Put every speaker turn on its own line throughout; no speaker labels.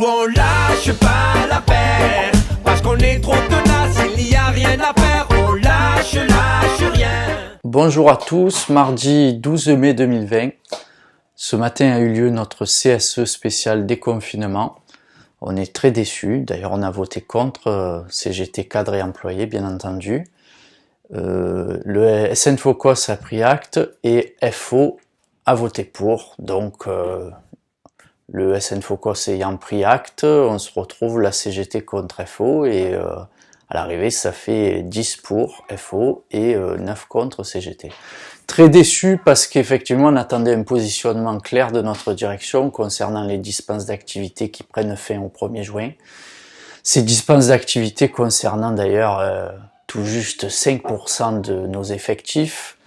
on lâche pas l'affaire, parce qu'on est trop tenace, il n'y a rien à faire, on lâche rien.
Bonjour à tous, mardi 12 mai 2020. Ce matin a eu lieu notre CSE spécial déconfinement. On est très déçus, d'ailleurs on a voté contre, CGT cadre et employés bien entendu. Le SNFOCOS a pris acte et FO a voté pour, donc le SNFOCOS ayant pris acte, on se retrouve la CGT contre FO et à l'arrivée ça fait 10 pour FO et 9 contre CGT. Très déçu parce qu'effectivement on attendait un positionnement clair de notre direction concernant les dispenses d'activité qui prennent fin au 1er juin. Ces dispenses d'activité concernant d'ailleurs tout juste 5% de nos effectifs.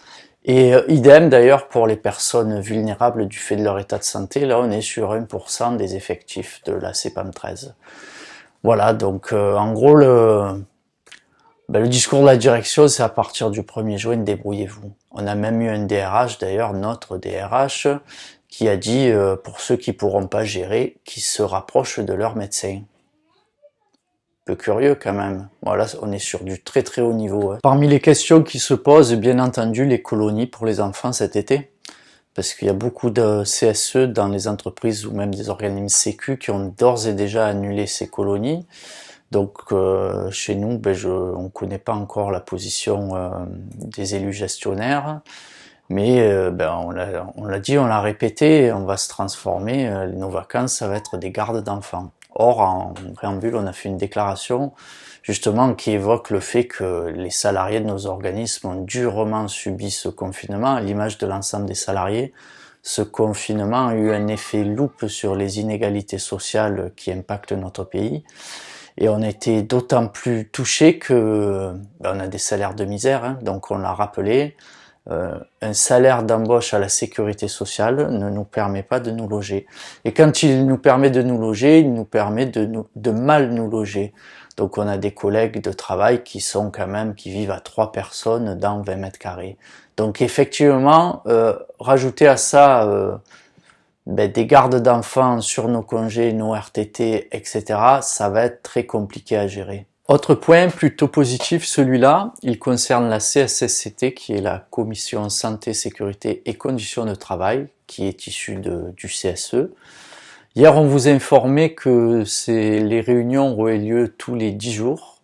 Et idem d'ailleurs pour les personnes vulnérables du fait de leur état de santé, là on est sur 1% des effectifs de la CPAM 13. Voilà, donc en gros le discours de la direction c'est à partir du 1er juin, débrouillez-vous. On a même eu un DRH d'ailleurs, notre DRH, qui a dit pour ceux qui pourront pas gérer, qu'ils se rapprochent de leur médecin. Peu curieux quand même. Voilà, on est sur du très très haut niveau. Hein. Parmi les questions qui se posent, bien entendu, les colonies pour les enfants cet été. Parce qu'il y a beaucoup de CSE dans les entreprises ou même des organismes sécu qui ont d'ores et déjà annulé ces colonies. Donc chez nous, on connaît pas encore la position des élus gestionnaires. Mais on l'a dit, on l'a répété, on va se transformer. Nos vacances, ça va être des gardes d'enfants. Or, en préambule, on a fait une déclaration justement qui évoque le fait que les salariés de nos organismes ont durement subi ce confinement, à l'image de l'ensemble des salariés. Ce confinement a eu un effet loupe sur les inégalités sociales qui impactent notre pays. Et on a été d'autant plus touchés que on a des salaires de misère, hein, donc on l'a rappelé. Un salaire d'embauche à la sécurité sociale ne nous permet pas de nous loger. Et quand il nous permet de nous loger, il nous permet de mal nous loger. Donc on a des collègues de travail qui vivent à 3 personnes dans 20 mètres carrés. Donc effectivement, rajouter à ça des gardes d'enfants sur nos congés, nos RTT, etc., ça va être très compliqué à gérer. Autre point plutôt positif, celui-là, il concerne la CSSCT, qui est la Commission Santé, Sécurité et Conditions de Travail, qui est issue du CSE. Hier, on vous informait que les réunions auraient lieu tous les 10 jours,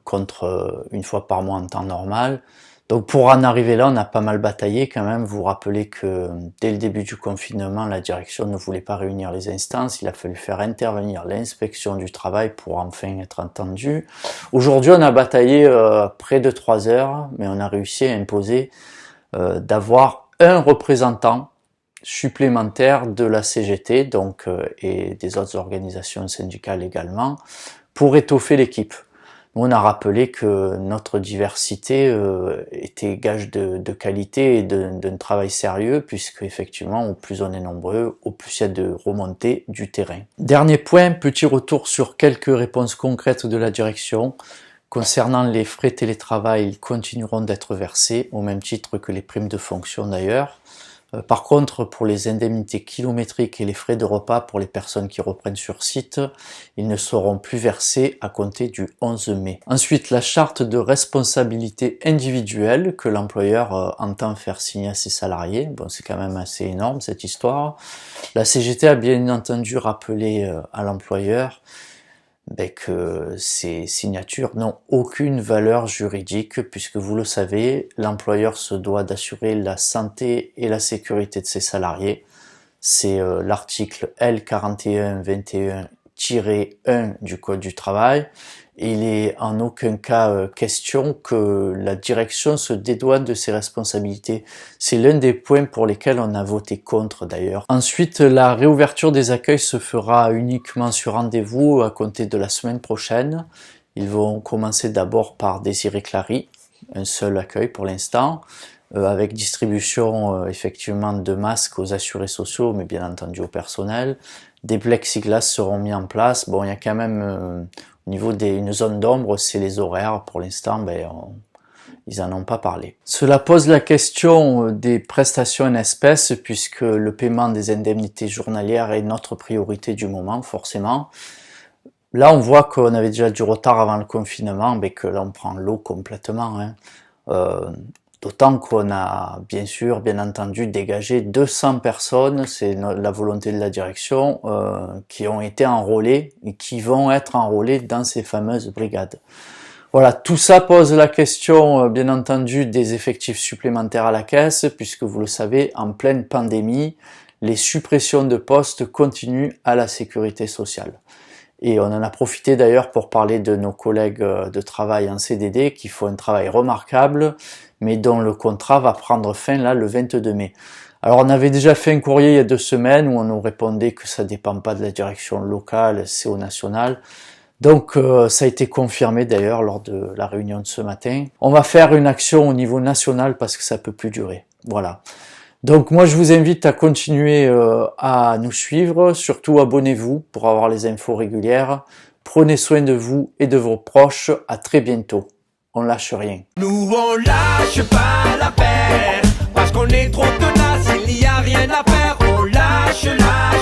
contre une fois par mois en temps normal. Donc pour en arriver là, on a pas mal bataillé quand même. Vous vous rappelez que dès le début du confinement, la direction ne voulait pas réunir les instances. Il a fallu faire intervenir l'inspection du travail pour enfin être entendu. Aujourd'hui, on a bataillé près de 3 heures, mais on a réussi à imposer d'avoir un représentant supplémentaire de la CGT donc et des autres organisations syndicales également pour étoffer l'équipe. On a rappelé que notre diversité était gage de qualité et d'un travail sérieux, puisque effectivement, au plus on est nombreux, au plus il y a de remontées du terrain. Dernier point, petit retour sur quelques réponses concrètes de la direction. Concernant les frais télétravail, ils continueront d'être versés, au même titre que les primes de fonction d'ailleurs. Par contre, pour les indemnités kilométriques et les frais de repas pour les personnes qui reprennent sur site, ils ne seront plus versés à compter du 11 mai. Ensuite, la charte de responsabilité individuelle que l'employeur entend faire signer à ses salariés. Bon, c'est quand même assez énorme cette histoire. La CGT a bien entendu rappelé à l'employeur que ces signatures n'ont aucune valeur juridique puisque vous le savez, l'employeur se doit d'assurer la santé et la sécurité de ses salariés. C'est l'article L4121-1 du Code du travail. Il est en aucun cas question que la direction se dédouane de ses responsabilités. C'est l'un des points pour lesquels on a voté contre d'ailleurs. Ensuite, la réouverture des accueils se fera uniquement sur rendez-vous à compter de la semaine prochaine. Ils vont commencer d'abord par Désiré-Clary, un seul accueil pour l'instant, avec distribution effectivement de masques aux assurés sociaux, mais bien entendu au personnel. Des plexiglas seront mis en place. Bon, il y a quand même... Au niveau d'une zone d'ombre, c'est les horaires. Pour l'instant, il ils en ont pas parlé. Cela pose la question des prestations en espèces, puisque le paiement des indemnités journalières est notre priorité du moment, forcément. Là, on voit qu'on avait déjà du retard avant le confinement, mais que là, on prend l'eau complètement. D'autant qu'on a, bien entendu, dégagé 200 personnes, c'est la volonté de la direction, qui ont été enrôlées et qui vont être enrôlées dans ces fameuses brigades. Voilà, tout ça pose la question, bien entendu, des effectifs supplémentaires à la caisse, puisque vous le savez, en pleine pandémie, les suppressions de postes continuent à la sécurité sociale. Et on en a profité d'ailleurs pour parler de nos collègues de travail en CDD qui font un travail remarquable, mais dont le contrat va prendre fin là le 22 mai. Alors on avait déjà fait un courrier il y a 2 semaines où on nous répondait que ça dépend pas de la direction locale, c'est au national. Donc ça a été confirmé d'ailleurs lors de la réunion de ce matin. On va faire une action au niveau national parce que ça peut plus durer. Voilà. Donc moi je vous invite à continuer à nous suivre, surtout abonnez-vous pour avoir les infos régulières. Prenez soin de vous et de vos proches, à très bientôt. On lâche rien.
Nous on lâche pas l'affaire, parce qu'on est trop tenace, il n'y a rien à faire, on lâche.